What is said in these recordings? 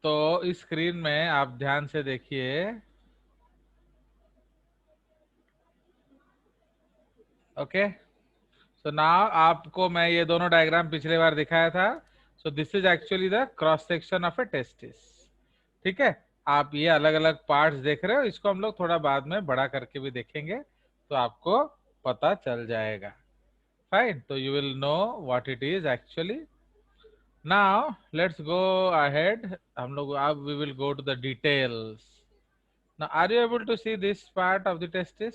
तो इस स्क्रीन में आप ध्यान से देखिए। ओके, सो नाउ आपको मैं ये दोनों डायग्राम पिछले बार दिखाया था। सो this is actually the cross section of A testis. ठीक है, आप ये अलग अलग पार्ट्स देख रहे हो, इसको हम लोग थोड़ा बाद में बड़ा करके भी देखेंगे तो आपको पता चल जाएगा। फाइन, तो you will know what it is actually. Now let's go ahead, हम लोग अब we will go to the details. Now are you able to see this part of the testis?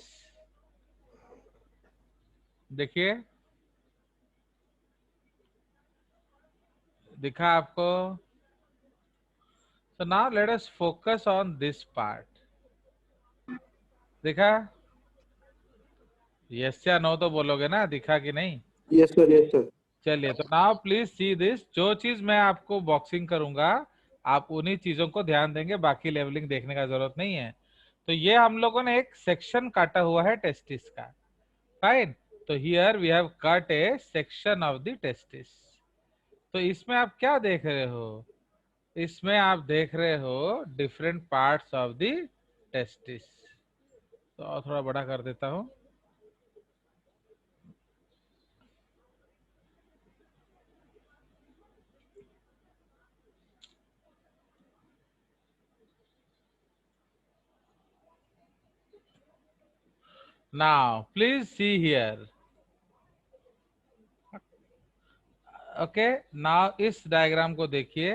देखिए, दिखा आपको? So now let us focus on this part. दिखा? Yes या no तो बोलोगे ना, दिखा कि नहीं? Yes sir, yes sir. चलिए, तो नाउ प्लीज सी दिस। जो चीज मैं आपको बॉक्सिंग करूंगा आप उन्हीं चीजों को ध्यान देंगे, बाकी लेवलिंग देखने का जरूरत नहीं है। तो ये हम लोगों ने एक सेक्शन काटा हुआ है टेस्टिस का। फाइन, तो here we have cut a section of the testis. तो इसमें आप क्या देख रहे हो? इसमें आप देख रहे हो different parts of the testis. तो और थोड़ा बड़ा कर देता हूं। Now, please see here. Okay, now इस डायग्राम को देखिए।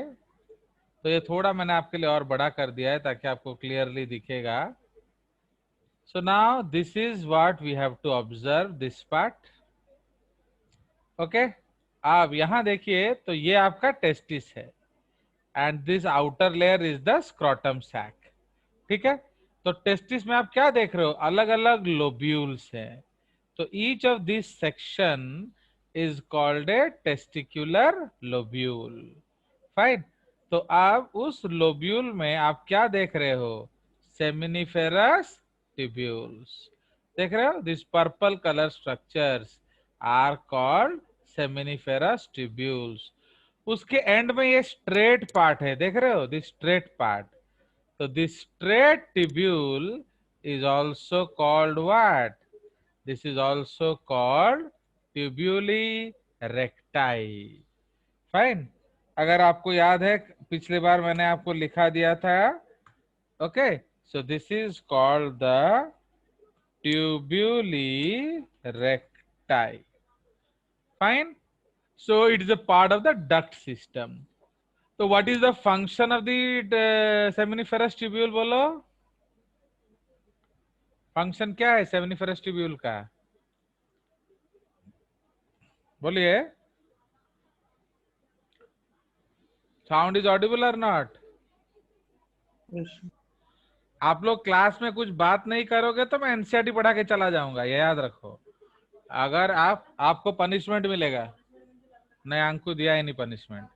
तो ये थोड़ा मैंने आपके लिए और बड़ा कर दिया है ताकि आपको क्लियरली दिखेगा। So now this is what we have to observe this part. Okay, आप यहां देखिए, तो ये आपका टेस्टिस है and this outer layer is the scrotum sac. ठीक है, तो टेस्टिस में आप क्या देख रहे हो? अलग अलग लोब्यूल्स हैं। तो each of this section is called a testicular lobule. Fine, तो आप उस लोब्यूल में आप क्या देख रहे हो? सेमिनिफेरस ट्यूब्यूल्स देख रहे हो। This purple colour structures are called seminiferous tubules. उसके एंड में ये स्ट्रेट पार्ट है, देख रहे हो? This straight part. तो this straight tubule is also called what? This is also called tubuli recti. Fine. अगर आपको याद है पिछली बार मैंने आपको लिखा दिया था। Okay, so this is called the tubuli recti. Fine. So it is a part of the duct system. So what is the function of the seminiferous tubule? बोलो, फंक्शन क्या है सेमिनिफेरस ट्यूब्यूल का? बोलिए। साउंड इज ऑडिबल और not? आप लोग class में कुछ बात नहीं करोगे तो मैं एनसीईआरटी पढ़ा के चला जाऊंगा, ये याद रखो। अगर आपको पनिशमेंट मिलेगा। नहीं, अंकु दिया ही नहीं पनिशमेंट।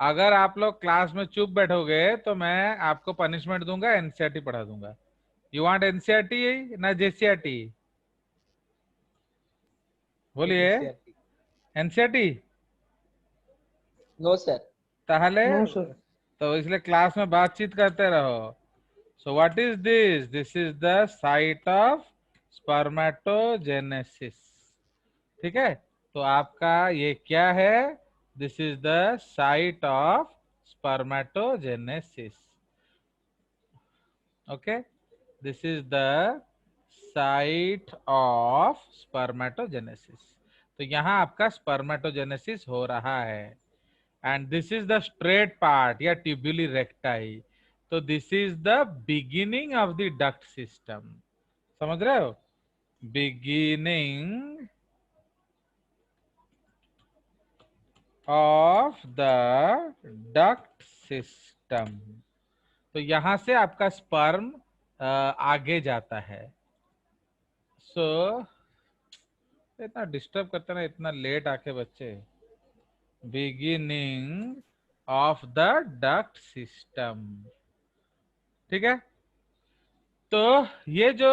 अगर आप लोग क्लास में चुप बैठोगे तो मैं आपको पनिशमेंट दूंगा, एनसीईआरटी पढ़ा दूंगा। यू वांट एनसीईआरटी ना जेसीईआरटी? बोलिए। एनसीईआरटी? No sir. ताहले नो सर। तो इसलिए क्लास में बातचीत करते रहो। So what is this? This is the site of spermatogenesis. ठीक है, तो आपका ये क्या है? This is the site of spermatogenesis. Okay, this is the site of spermatogenesis. तो यहाँ आपका spermatogenesis हो रहा है and this is the straight part या tubuli recti. तो this is the beginning of the duct system. समझ रहे हो? Beginning of the duct system. तो यहां से आपका स्पर्म आगे जाता है। सो इतना डिस्टर्ब करते ना, इतना लेट आके बच्चे। Beginning of the duct system. ठीक है, तो ये जो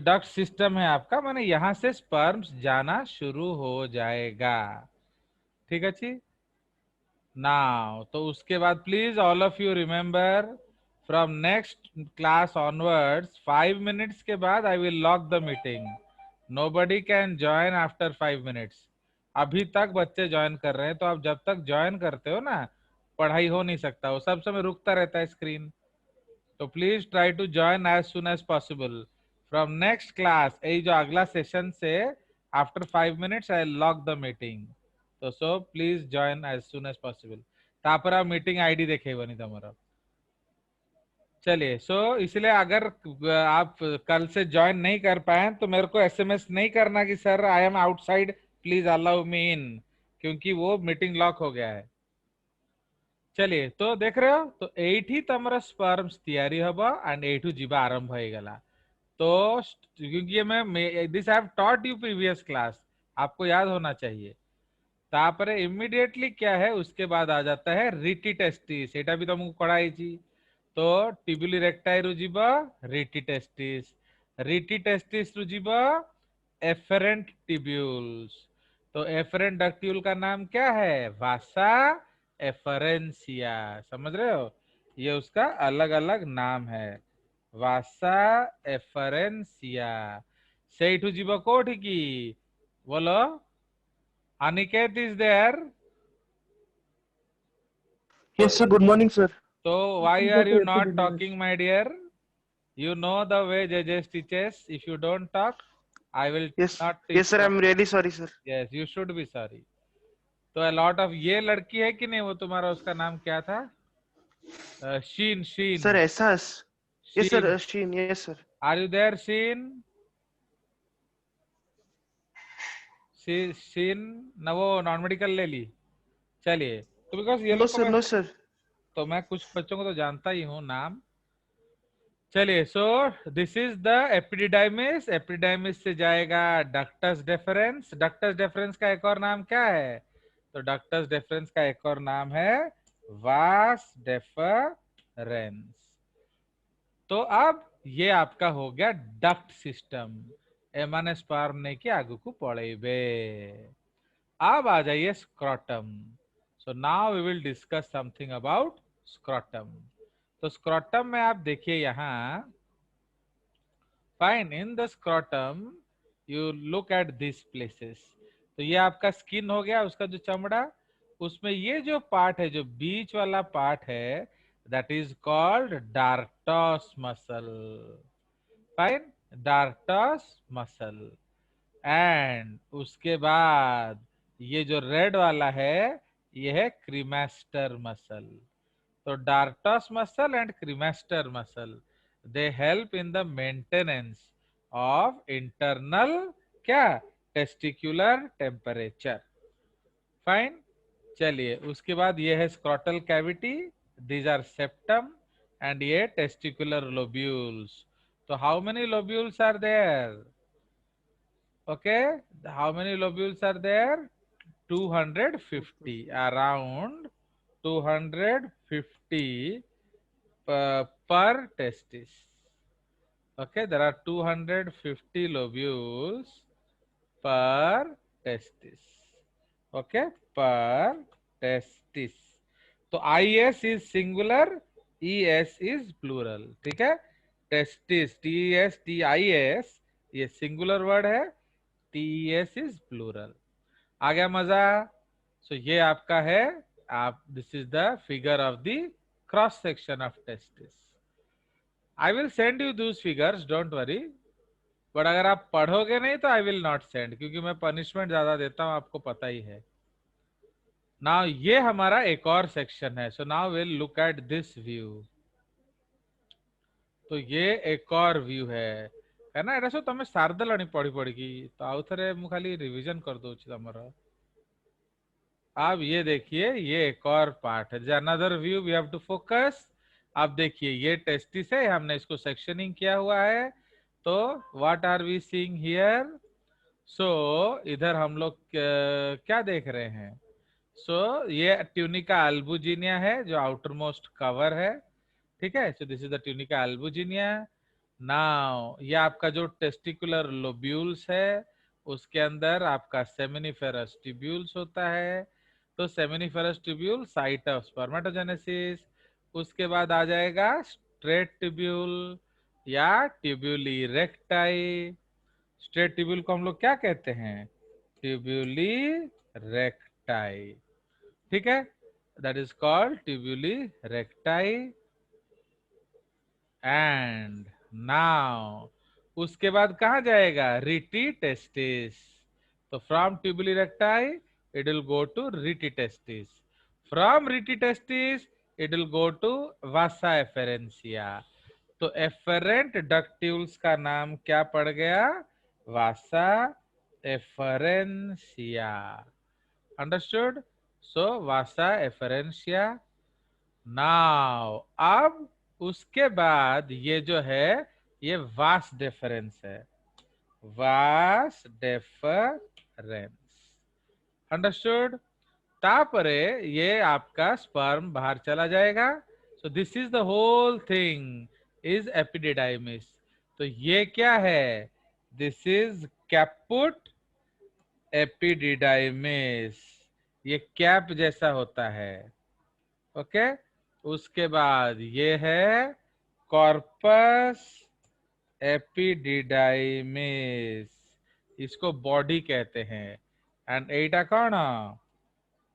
डक्ट सिस्टम है आपका, माने यहां से स्पर्म्स जाना शुरू हो जाएगा। ठीक है जी। नाउ तो उसके बाद please all of you remember from next class onwards 5 minutes के बाद I will lock the meeting. Nobody can join after 5 minutes. अभी तक बच्चे ज्वाइन कर रहे हैं, तो आप जब तक ज्वाइन करते हो ना, पढ़ाई हो नहीं सकता, वो सब समय रुकता रहता है स्क्रीन. तो please try to join as soon as possible from next class. यही जो अगला सेशन से after 5 minutes I lock the meeting. तो so please join as soon as possible. तापर आप मीटिंग आईडी देखे बनी तमरा. चलिए, सो इसलिए अगर आप कल से ज्वाइन नहीं कर पाए तो मेरे को एसएमएस नहीं करना कि sir I am outside, please allow me in, क्योंकि वो मीटिंग लॉक हो गया है. चलिए, तो देख रहे हो, तो एठी तमरा स्पर्म्स तैयारी हबा एंड एठू जीवा आरंभ हो गला. तो क्योंकि मैं this I have taught you previous class, आपको याद होना चाहिए. तापरे इमीडिएटली क्या है, उसके बाद आ जाता है रिटी टेस्टिस. एटा भी तुमको पढ़ाई छी. तो टिब्यूली रेक्टाई रु जीवा रिटी टेस्टिस. रिटी टेस्टिस रु जीवा एफरेंट टिब्यूल्स. तो एफरेंट डक्ट्यूल का नाम क्या है? वासा एफरेंसिया. समझ रहे हो, ये उसका अलग अलग नाम है. वासा एफरेंसिया. सेठू जीव कोठी की बोलो. Aniket is there. Yes, sir. Good morning, sir. तो why are you not talking my dear? You know the way JJ teaches. If you don't talk, I will Yes, not yes, teach sir. you. I'm really sorry, sir. Yes, you should be sorry. तो a lot of ये लड़की है कि नहीं, वो तुम्हारा उसका नाम क्या था? शीन. Sir, Essas. Yes, sir. Sheen. Sheen. Yes, sir. Are you there, शीन? शीन ना, वो नॉन मेडिकल ले ली. चलिए, तो बिकॉज ये No, लोग को sir. मैं, No, sir. तो मैं कुछ बच्चों को तो जानता ही हूँ नाम. चलिए, so this is the epididymis. Epididymis से जाएगा डक्टस डेफरेंस. डक्टस डेफरेंस का एक और नाम क्या है? तो डक्टस डेफरेंस का एक और नाम है वास डेफरेंस. तो अब ये आपका हो गया डक्ट सिस्टम. एमाने स्पर्म ने की आगु को पड़ेबे. अब आ जाइए scrotum. So now we will discuss something about scrotum. तो स्क्रॉटम में आप देखिए यहाँ, fine, in the scrotum you look at this places. तो ये आपका स्किन हो गया, उसका जो चमड़ा, उसमें ये जो पार्ट है, जो बीच वाला पार्ट है, that is called dartos muscle. Fine, dartos muscle. And उसके बाद ये जो रेड वाला है, ये है क्रीमेस्टर मसल. तो dartos muscle and cremaster muscle, they help in the maintenance of internal क्या testicular temperature. फाइन. चलिए, उसके बाद ये है scrotal cavity. These are septum and ये टेस्टिकुलर लोब्यूल्स. तो how many lobules are there? Okay, how many lobules are there? 250, around 250 per testis. Okay, there are 250 lobules per testis. Okay, per testis. तो IS is singular, ES is plural. ठीक है, testis, TESTIS ये singular word है, TES is plural. आ गया मजा? सो ये आपका है, आप, this is the figure of the cross section of testis. I will send you दूस फिगर्स, डोंट वरी. बट अगर आप पढ़ोगे नहीं तो आई विल नॉट सेंड, क्योंकि मैं पनिशमेंट ज्यादा देता हूं, आपको पता ही है. नाउ ये हमारा एक और सेक्शन है. So now will look at this view. तो ये एक और व्यू है ना. एटा सब तमे सारदेलणी पढ़ी पढ़ी की, तो आउ थरे मु खाली रिवीजन कर दूची तमरा. अब ये देखिए, ये एक और पार्ट है, another view we have to focus. अब देखिए, ये टेस्टिस है, हमने इसको सेक्शनिंग किया हुआ है. तो what are we seeing here? So इधर हम लोग क्या देख रहे हैं? सो ये ट्यूनिका अल्बुजिनिया है, जो आउटर मोस्ट कवर है. ठीक है, so this is the tunica albuginea. Now ये आपका जो टेस्टिकुलर लोब्यूल्स है, उसके अंदर आपका सेमिनिफेरस ट्यूब्यूल्स होता है. तो seminiferous tubule site of spermatogenesis. उसके बाद आ जाएगा स्ट्रेट ट्यूब्यूल या ट्यूब्यूली रेक्टाई। स्ट्रेट ट्यूब्यूल को हम लोग क्या कहते हैं? Tubuli recti. ठीक है, that is called tubuli recti. And now उसके बाद कहा जाएगा? Rete testis. तो from tubuli recti it will go to rete testis. From rete testis it will go to vasa efferentia. तो एफरेंट डक्ट्यूल्स का नाम क्या पड़ गया? वासा एफरेंसिया। अंडरस्टूड? सो वासा एफरेंसिया। नाउ अब उसके बाद ये जो है ये वास डिफरेंस है, वास डिफरेंस। अंडरस्टूड? तापरे ये आपका स्पर्म बाहर चला जाएगा। So this is the whole thing is epididymis. तो ये क्या है? This is caput epididymis. ये कैप जैसा होता है। ओके, उसके बाद ये है कॉर्पस एपिडिडाइमिस। इसको बॉडी कहते हैं। एंड एटा कौन?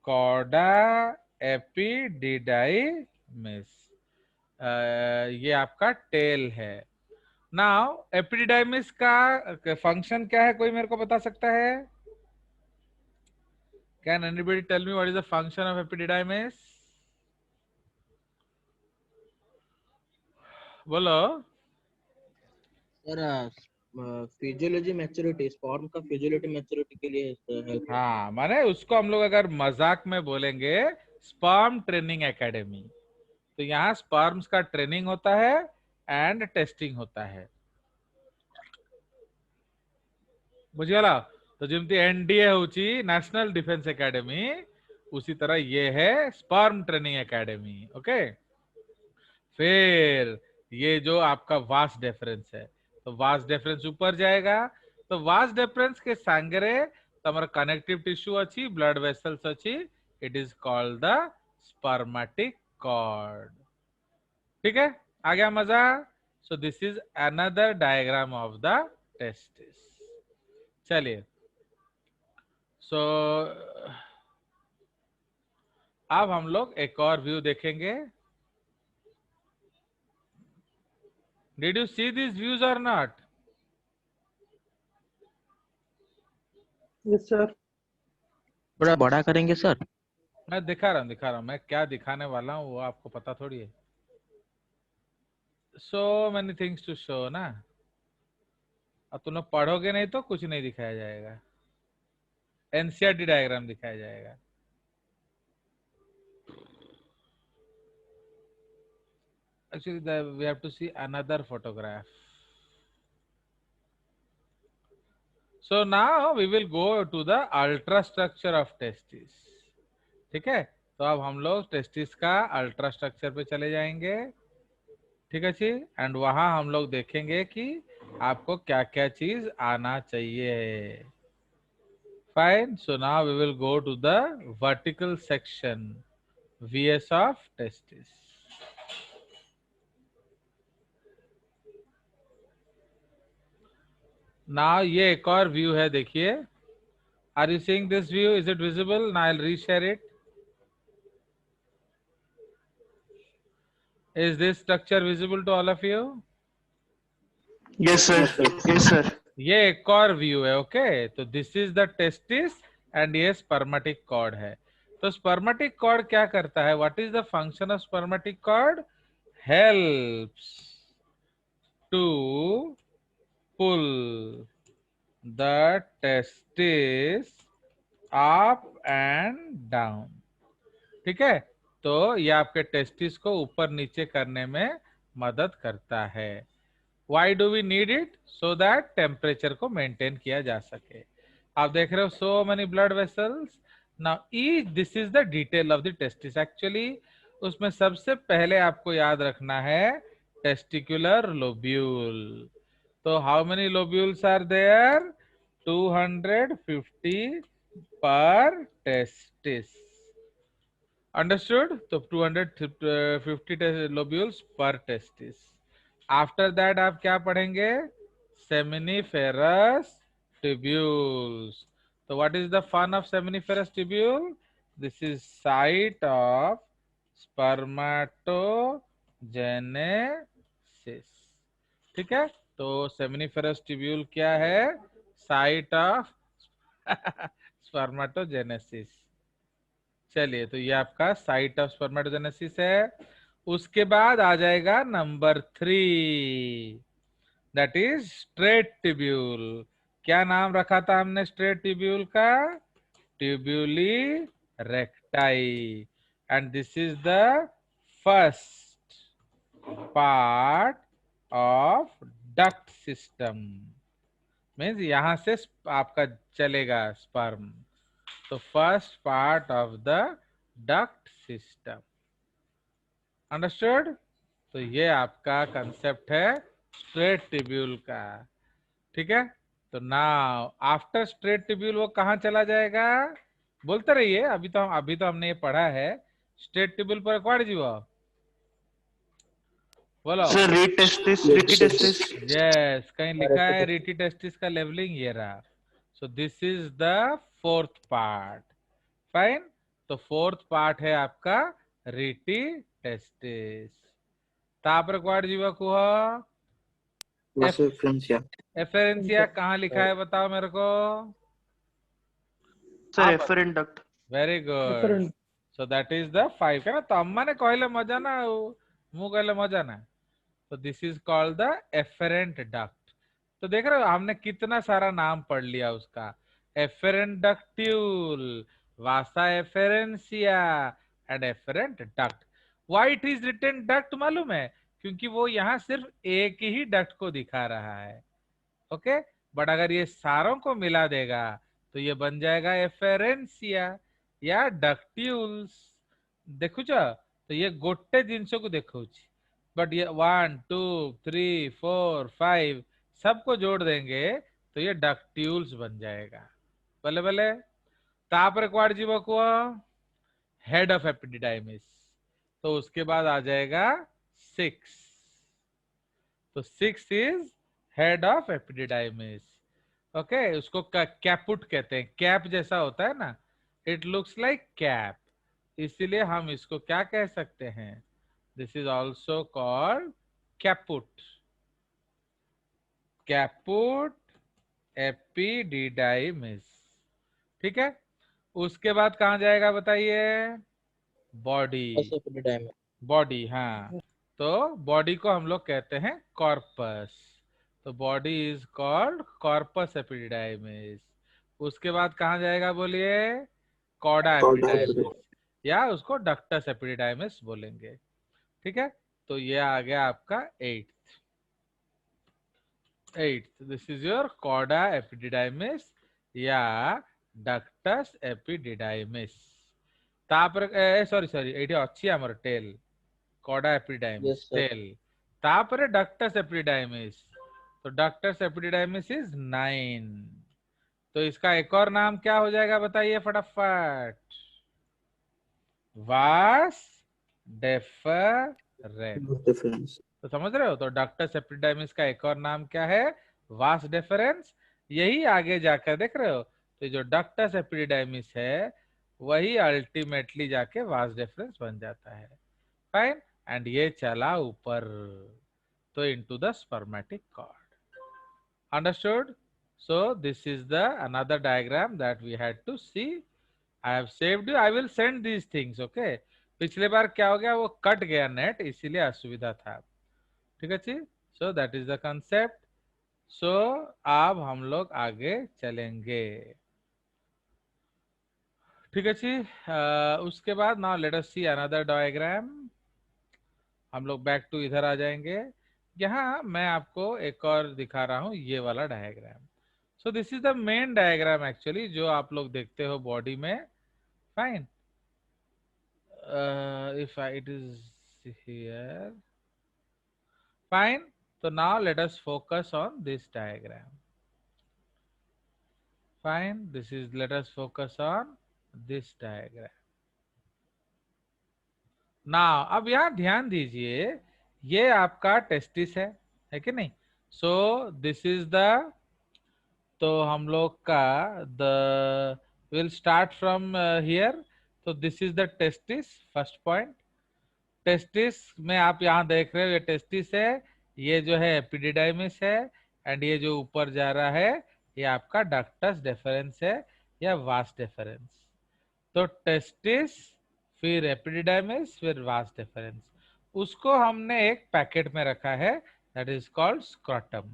Chorda epididymis. ये आपका टेल है। नाउ एपिडिडाइमिस का फंक्शन क्या है? कोई मेरे को बता सकता है? Can anybody tell me what is the function of epididymis? बोलो। सर फिजियोलॉजी मैच्योरिटी, स्पर्म का फिजियोलॉजी मैच्योरिटी के लिए हेल्प। हाँ, माने उसको हम लोग अगर मजाक में बोलेंगे स्पर्म ट्रेनिंग एकेडमी। तो यहाँ स्पर्म्स का ट्रेनिंग होता है एंड टेस्टिंग होता है। बुझिगला? तो जिमती एनडीए होची नेशनल डिफेंस एकेडमी, उसी तरह ये है स्पर्म ट्रेनिंग एकेडमी। ओके, फिर ये जो आपका वास डिफरेंस है, तो वास डिफरेंस ऊपर जाएगा। तो वास डिफरेंस के सांगरे तमर कनेक्टिव टिश्यू अच्छी, ब्लड वेसल्स अच्छी, it is called the spermatic cord. ठीक है, आ गया मजा? So this is another diagram of the testis. चलिए, सो अब हम लोग एक और व्यू देखेंगे। Did you see this views or not? Yes, sir. थोड़ा बड़ा करेंगे सर? मैं दिखा रहा हूँ मैं क्या दिखाने वाला हूँ, वो आपको पता थोड़ी है। So many things to show ना। अब तुम लोग पढ़ोगे नहीं तो कुछ नहीं दिखाया जाएगा। एनसीईआरटी डायग्राम दिखाया जाएगा। Actually, we have to see another photograph. So now we will go to the ultra structure of testis. ठीक है, तो अब हम लोग टेस्टिस का अल्ट्रा स्ट्रक्चर पे चले जाएंगे। ठीक है जी, एंड वहां हम लोग देखेंगे कि आपको क्या क्या चीज आना चाहिए। Fine, so now we will go to the vertical section, VS of testis. Now ये एक और व्यू है, देखिए। Are you seeing this view? Is it visible? Now I will reshare it. Is this structure visible to all of you? Yes, sir. Yes, sir. ये एक और view है। Okay, तो this is the testis and ये spermatic cord है। तो spermatic cord क्या करता है? What is the function of spermatic cord? Helps to pull the testis up and down. ठीक है, तो ये आपके टेस्टिस को ऊपर नीचे करने में मदद करता है। Why do we need it? So that temperature को मेंटेन किया जा सके। आप देख रहे हो so many blood vessels. Now each this is the detail of the testis. Actually उसमें सबसे पहले आपको याद रखना है testicular lobule. तो how many lobules are there? 250 per testis. Understood? तो 250 लोब्यूल्स पर टेस्टिस। आफ्टर दैट आप क्या पढ़ेंगे? Seminiferous tubules. तो what is the fun of seminiferous tubule? This is site of spermatogenesis. ठीक है, तो सेमिनिफेरस ट्यूब्यूल क्या है? Site of spermatogenesis. चलिए, तो ये आपका साइट ऑफ स्पर्मेटोजेनेसिस है। उसके बाद आ जाएगा number 3, that is straight tubule. क्या नाम रखा था हमने स्ट्रेट ट्यूब्यूल का? Tubuli recti. And this is the first part of duct system. Means यहां से आपका चलेगा स्पर्म। तो first part of the duct system. Understood? तो ये आपका कंसेप्ट है स्ट्रेट ट्यूब्यूल का। ठीक है, तो नाउ आफ्टर स्ट्रेट ट्यूब्यूल वो कहाँ चला जाएगा? बोलते रहिए, अभी तो हमने ये पढ़ा है। स्ट्रेट ट्यूब्यूल पर क्वाड जीव बोलो। Sir, Yes, sir. retestis. Yes, कहीं लिखा है Repetitive. रीटी टेस्टिस का लेवलिंग ये रहा। सो this is the fourth part. Fine. तो फोर्थ पार्ट है आपका रीटी टेस्टिस। तापर क्वाड जीव कुह Vasiferencia. एफेरेंसिया कहाँ लिखा है बताओ मेरे को? Sir, आप efferent duct. Very good. So that is the 5 है ना। तो अम्मा ने कहले मजा ना मुंह कहले मजा ना। तो this is called the efferent duct. तो देख रहे हो हमने कितना सारा नाम पढ़ लिया उसका। Efferent ductule, vasa efferentia and efferent duct. Why it is written duct मालूम है? क्योंकि वो यहाँ सिर्फ एक ही डक्ट को दिखा रहा है। ओके, बट अगर ये सारों को मिला देगा तो ये बन जाएगा एफेरेंसिया या डक्ट्यूल्स। देखुच तो ये गोटे जिनस को देखा, बट ये 1 2 3 4 5 सबको जोड़ देंगे तो ये डक्ट्यूल्स बन जाएगा। भले भले। तापर क्वाड जीव को हेड ऑफ एपिडिडाइमिस। तो उसके बाद आ जाएगा 6। तो 6 is head of epididymis. Okay, उसको कैपुट कहते हैं। कैप जैसा होता है ना, इट लुक्स लाइक कैप, इसीलिए हम इसको क्या कह सकते हैं? This is also called caput. Caput epididymis. ठीक है, उसके बाद कहाँ जाएगा बताइए? बॉडी। Vasiferencia. बॉडी, हाँ। तो बॉडी को हम लोग कहते हैं कॉर्पस। तो body is called corpus epididymis. उसके बाद कहाँ जाएगा बोलिए? कॉडा एपिडिडाइमिस, या उसको डक्टस एपिडिडाइमिस बोलेंगे। ठीक है, तो ये आ गया आपका 8th। This is your cauda epididymis या डक्टस एपिडिडाइमिस। सॉरी सॉरी, ये अच्छी हमर tail, cauda epididymis Yes, sir. Tail. तापर डक्टस एपिडिडाइमिस। तो डक्टस एपिडिडाइमिस इज 9। तो इसका एक और नाम क्या हो जाएगा बताइए फटाफट? Vas deferens. Vasiferencia. तो समझ रहे हो? तो डक्टस एपिडिडाइमिस का एक और नाम क्या है? Vas deferens. यही आगे जाकर देख रहे हो, तो जो डक्टस एपिडिडाइमिस है वही अल्टीमेटली जाके वास डेफरेंस बन जाता है। फाइन। एंड ये चला ऊपर, तो into the spermatic cord. Understood? So this is the another diagram that we had to see. I have saved you. I will send these things. Okay. पिछले बार क्या हो गया, वो कट गया नेट, इसीलिए असुविधा था। ठीक है जी। So that is the concept. सो अब हम लोग आगे चलेंगे। ठीक है जी। उसके बाद नाउ लेट अस सी अनदर डायग्राम। हम लोग बैक टू इधर आ जाएंगे। यहाँ मैं आपको एक और दिखा रहा हूँ, ये वाला diagram. So this is the main diagram actually जो आप लोग देखते हो बॉडी में। Fine. If it is here, fine. तो now let us focus on this diagram. Fine, this is, let us focus on this diagram. Now अब यहाँ ध्यान दीजिए, ये आपका टेस्टिस है कि नहीं? सो दिस इज द, तो हम लोग का the will start from here. तो this is the testis, first point. Testis में आप यहाँ देख रहे हो, ये टेस्टिस है, ये जो है एपिडिडाइमिस है, एंड ये जो ऊपर जा रहा है ये आपका डक्टस डेफरेंस है या वास डेफरेंस। तो टेस्टिस, फिर एपिडिडाइमिस, फिर वास डेफरेंस, उसको हमने एक पैकेट में रखा है, दैट इज कॉल्ड स्क्रॉटम।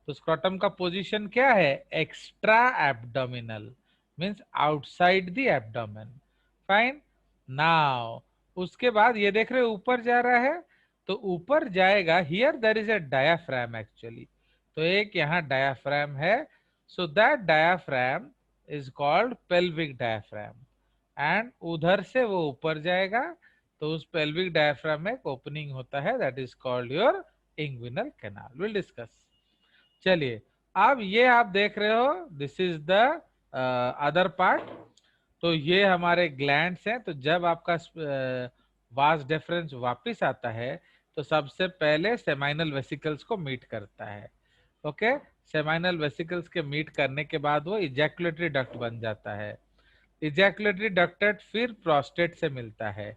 तो स्क्रॉटम का पोजीशन क्या है? Extra abdominal, means outside the abdomen. Fine. Now उसके बाद ये देख रहे हो ऊपर जा रहा है, तो ऊपर जाएगा, here there is a diaphragm actually. तो एक यहाँ डायाफ्राम है, so that diaphragm is called pelvic diaphragm, and उधर से वो ऊपर जाएगा, तो उस पेल्विक डायफ्राम में एक ओपनिंग होता है, that is called your inguinal canal. Will discuss. चलिए, अब ये आप देख रहे हो, this is the other part. तो ये हमारे ग्लैंड्स हैं। तो जब आपका वास डेफरेंस वापस आता है, तो सबसे पहले सेमाइनल वेसिकल्स को मीट करता है। ओके, सेमाइनल वेसिकल्स के मीट करने के बाद वो इजैकुलेटरी डक्ट बन जाता है। इजैकुलेटरी डक्टेट फिर प्रोस्टेट से मिलता है,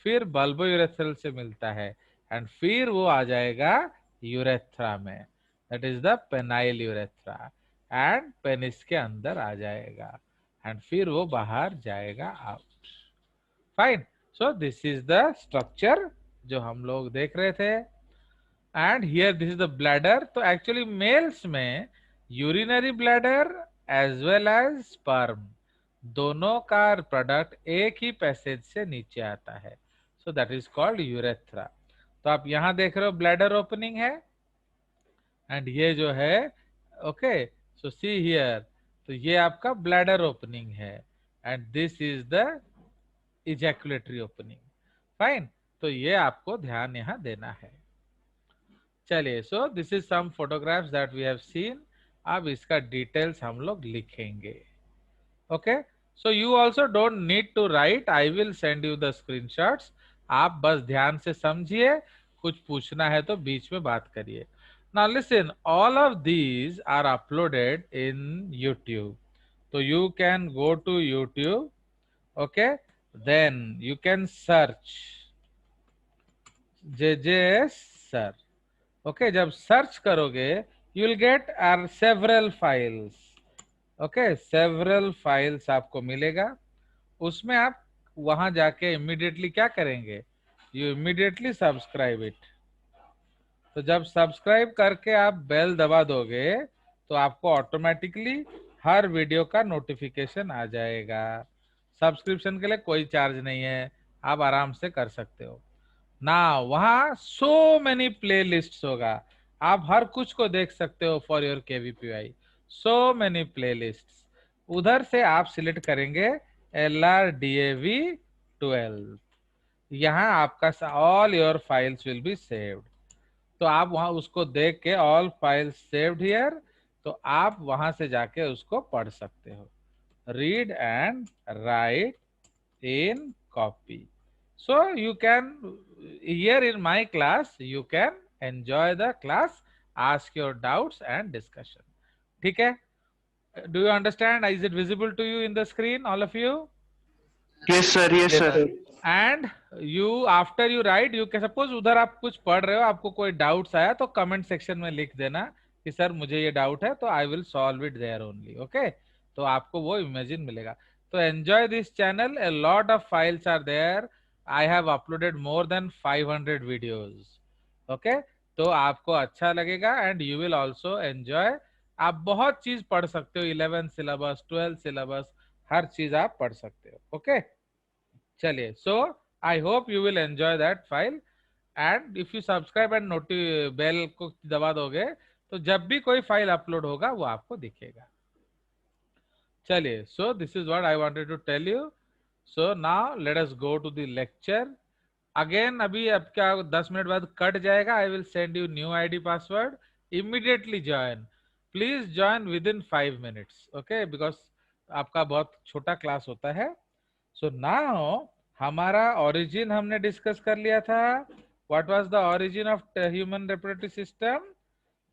फिर बल्बोयूरेथ्रल से मिलता है, एंड फिर वो आ जाएगा यूरेथ्रा में, that is the penile urethra, and penis के अंदर आ जाएगा, एंड फिर वो बाहर जाएगा out. Fine. So this is the structure जो हम लोग देख रहे थे। And here this is the bladder. तो एक्चुअली मेल्स में urinary bladder as well as sperm, दोनों का प्रोडक्ट एक ही पैसेज से नीचे आता है, so that is called urethra. तो आप यहां देख रहे हो ब्लैडर ओपनिंग है, एंड ये जो है, ओके, सो सी हियर, तो ये आपका ब्लैडर ओपनिंग है, and this is the ejaculatory opening. Fine. तो ये आपको ध्यान यहां देना है। चलिए, so this is some photographs that we have seen. अब इसका डिटेल्स हम लोग लिखेंगे। Okay, so you also don't need to write, I will send you the screenshots. आप बस ध्यान से समझिए, कुछ पूछना है तो बीच में बात करिए। Now listen, all of these are uploaded in YouTube. तो you can go to YouTube, okay, then you can search JJS sir. Okay, जब सर्च करोगे you will get are several files. Okay, several files आपको मिलेगा, उसमें आप वहां जाके immediately क्या करेंगे? You immediately subscribe it. तो जब सब्सक्राइब करके आप बेल दबा दोगे, तो आपको ऑटोमेटिकली हर वीडियो का नोटिफिकेशन आ जाएगा। सब्सक्रिप्शन के लिए कोई चार्ज नहीं है, आप आराम से कर सकते हो ना। वहां सो मेनी प्ले लिस्ट होगा, आप हर कुछ को देख सकते हो for your KVPI। So many play list, उधर से आप सिलेक्ट करेंगे LRDAV12, यहाँ आपका all your files will be saved. तो आप वहां उसको देख के ऑल फाइल्स सेव्ड हियर, तो आप वहां से जाके उसको पढ़ सकते हो। Read and right in copy. So you can, here in my class you can enjoy the class, ask your doubts and discussion. ठीक है? Do you understand? Is it visible to you in the screen, all of you? Yes, sir. Yes, Yes, sir. sir. And you, after you write, you can suppose उधर आप कुछ पढ़ रहे हो, आपको कोई डाउट्स आया तो कमेंट सेक्शन में लिख देना कि सर मुझे ये डाउट है, तो I will solve it there only. Okay, तो आपको वो इमेजिन मिलेगा। तो enjoy this channel, a lot of files are there. I have uploaded more than 500 videos. Okay, तो आपको अच्छा लगेगा, and you will also enjoy. आप बहुत चीज पढ़ सकते हो, 11th सिलेबस, 12th सिलेबस, हर चीज आप पढ़ सकते हो। ओके, चलिए, so I hope you will enjoy that file, and if you subscribe and नोटि बेल को दबा दोगे, तो जब भी कोई फाइल अपलोड होगा वो आपको दिखेगा। चलिए, so this is what I wanted to tell you. So now let us go to the lecture again. अभी अब क्या 10 मिनट बाद कट जाएगा, I will send you new ID password, immediately join, please join within 5 minutes, okay, because आपका बहुत छोटा class होता है। सो नाउ हमारा ओरिजिन हमने डिस्कस कर लिया था. What was the origin of human reproductive system?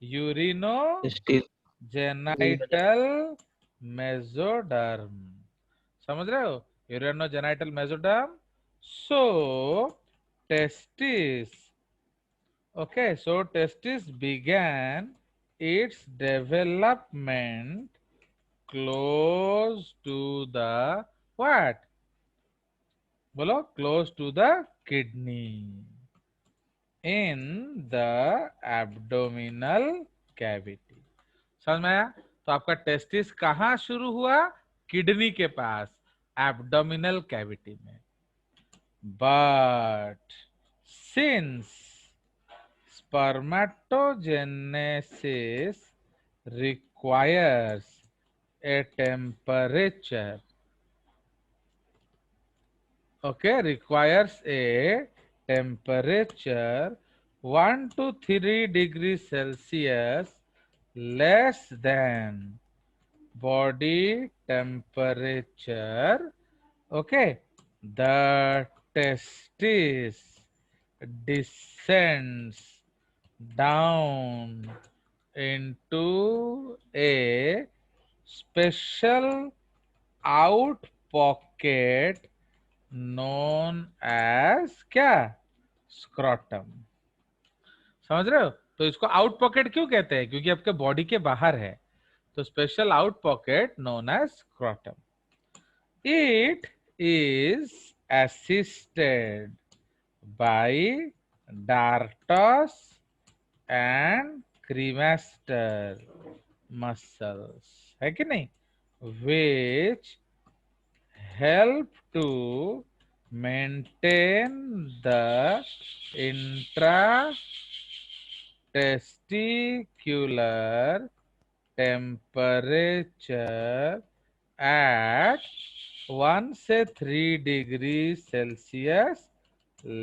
यूरिनो testis, genital mesoderm. समझ रहे हो? यूरिनो genital mesoderm. So testis. Okay, so testis began its development close to the what? बोलो, close to the kidney in the abdominal cavity. समझ में आया? तो आपका testis कहाँ शुरू हुआ? किडनी के पास, एब्डोमिनल कैविटी में. But since spermatogenesis requires a temperature, okay, requires a temperature 1 to 3 degrees Celsius less than body temperature. Okay, the testis descends down into a special out pocket known as क्या? Scrotum. समझ रहे हो? तो इसको out pocket क्यों कहते हैं? क्योंकि आपके बॉडी के बाहर है. तो special out pocket known as scrotum. It is assisted by dartos and cremaster muscles, है कि नहीं? which help to maintain the intratesticular temperature at 1 से 3 degrees Celsius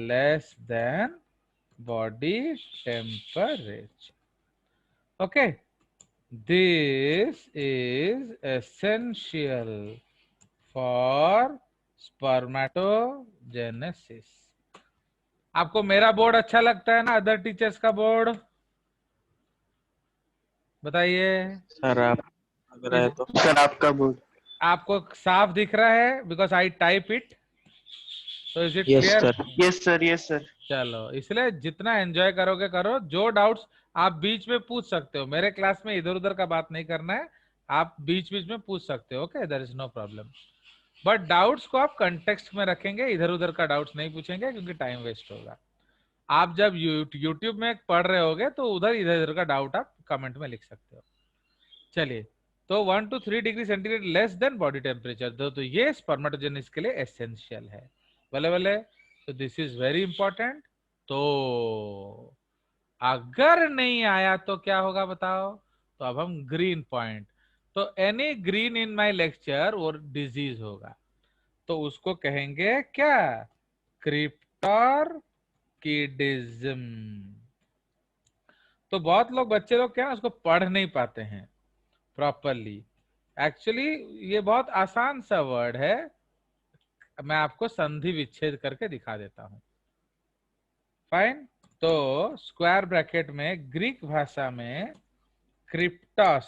less than body temperature. Okay, this is essential for spermatogenesis. आपको मेरा board अच्छा लगता है ना? अदर टीचर्स का बोर्ड बताइए. sir आप लग रहा है तो सर आपका बोर्ड. आपको साफ दिख रहा है? Because I type it. तो is it yes clear? sir, yes sir, yes sir. चलो, इसलिए जितना एंजॉय करोगे करो. जो डाउट्स आप बीच में पूछ सकते हो. मेरे क्लास में इधर उधर का बात नहीं करना है. आप बीच बीच में पूछ सकते हो. Okay, there is no problem. But doubts को आप कंटेक्स्ट में रखेंगे. इधर उधर का डाउट्स नहीं पूछेंगे क्योंकि टाइम वेस्ट होगा. आप जब यूट्यूब में पढ़ रहे होगे तो उधर इधर उधर का डाउट आप कमेंट में लिख सकते हो. चलिए, तो 1 to 3 degree centigrade less than body temperature. तो ये स्पर्मेटोजेनेसिस के लिए एसेंशियल है. भले भले. तो दिस इज वेरी इंपॉर्टेंट. तो अगर नहीं आया तो क्या होगा बताओ? तो अब हम ग्रीन पॉइंट. तो any green in my lecture और डिजीज होगा. तो उसको कहेंगे क्या? क्रिप्टोर्किडिज्म. तो बहुत लोग बच्चे लोग क्या उसको पढ़ नहीं पाते हैं प्रॉपरली. एक्चुअली ये बहुत आसान सा वर्ड है. मैं आपको संधि विच्छेद करके दिखा देता हूं. फाइन. तो स्क्वायर ब्रैकेट में ग्रीक भाषा में क्रिप्टोस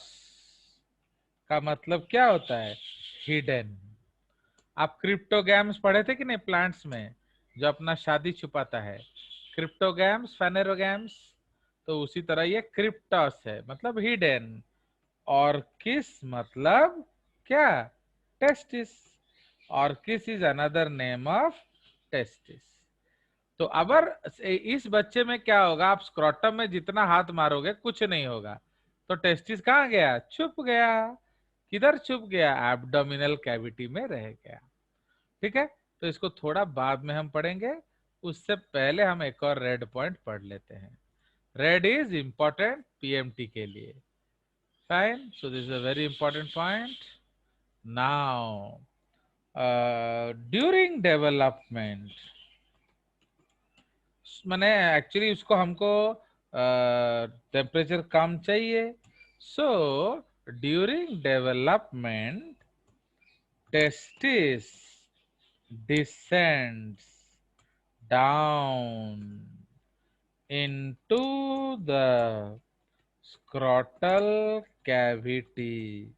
का मतलब क्या होता है? हिडन. आप क्रिप्टोगैम्स पढ़े थे कि नहीं प्लांट्स में, जो अपना शादी छुपाता है? Cryptogams, phanerogams. तो उसी तरह ये क्रिप्टोस है, मतलब हिडन. और किस मतलब क्या? टेस्टिस. और किस is another name of testis. तो अगर इस बच्चे में क्या होगा? आप स्क्रॉटम में जितना हाथ मारोगे कुछ नहीं होगा. तो टेस्टिस कहाँ गया? छुप गया. किधर छुप गया? एब्डोमिनल कैविटी में रह गया. ठीक है. तो इसको थोड़ा बाद में हम पढ़ेंगे. उससे पहले हम एक और रेड पॉइंट पढ़ लेते हैं. रेड इज इंपॉर्टेंट पीएमटी के लिए. Fine. So this is a very important point. Now, during development, माने एक्चुअली उसको हमको टेम्परेचर कम चाहिए. So during development testis descends down into the scrotal cavity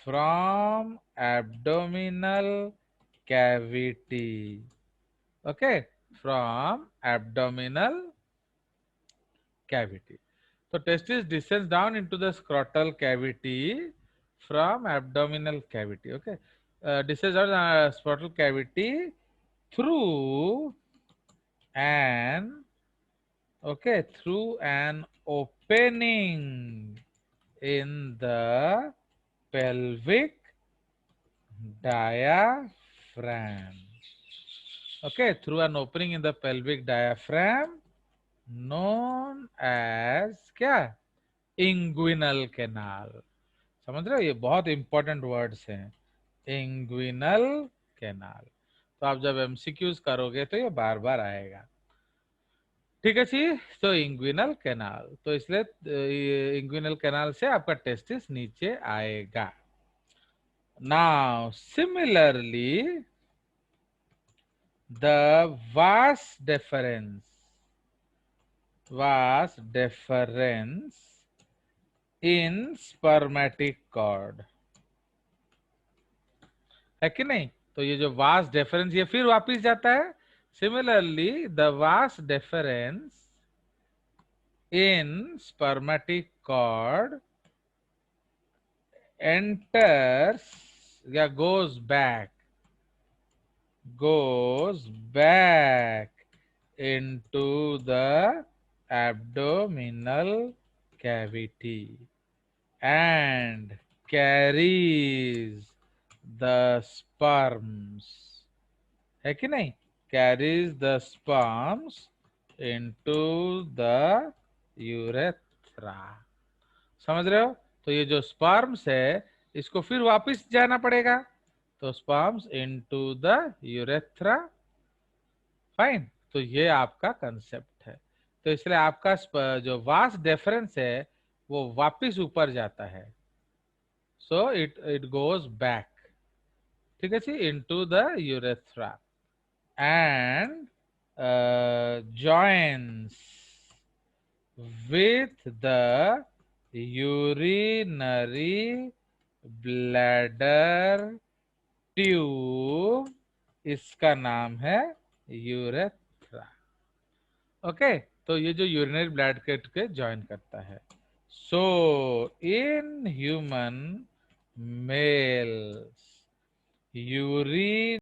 from abdominal cavity. Okay, from abdominal cavity. So testis descends down into the scrotal cavity from abdominal cavity. Okay, descends down scrotal cavity through an through an opening in the pelvic diaphragm. Okay, through an opening in the pelvic diaphragm known as क्या, inguinal canal. समझ रहे हो, ये बहुत important words हैं, inguinal canal. तो आप जब एमसीक्यूज करोगे तो ये बार बार आएगा। ठीक है जी। तो इंग्विनल कैनाल, तो इसलिए इंग्विनल कैनाल से आपका टेस्टिस नीचे आएगा। Now similarly the vas deferens in spermatic cord, है कि नहीं? तो ये जो वास डेफरेंस ये फिर वापिस जाता है। Similarly the vas deferens in spermatic cord enters या goes back into the abdominal cavity and carries the sperms, है कि नहीं? Carries the sperms into the urethra. समझ रहे हो? तो ये जो स्पर्म्स है इसको फिर वापस जाना पड़ेगा, तो sperms into the urethra. Fine, तो ये आपका कंसेप्ट है। तो इसलिए आपका जो वास डेफरेंस है वो वापस ऊपर जाता है, सो इट गोज बैक, ठीक है जी, into the urethra and joins with the urinary bladder tube, इसका नाम है यूरेथ्रा। ओके, तो ये जो यूरिनरी ब्लैडर के ज्वाइन करता है। सो इन ह्यूमन मेल्स यूरिन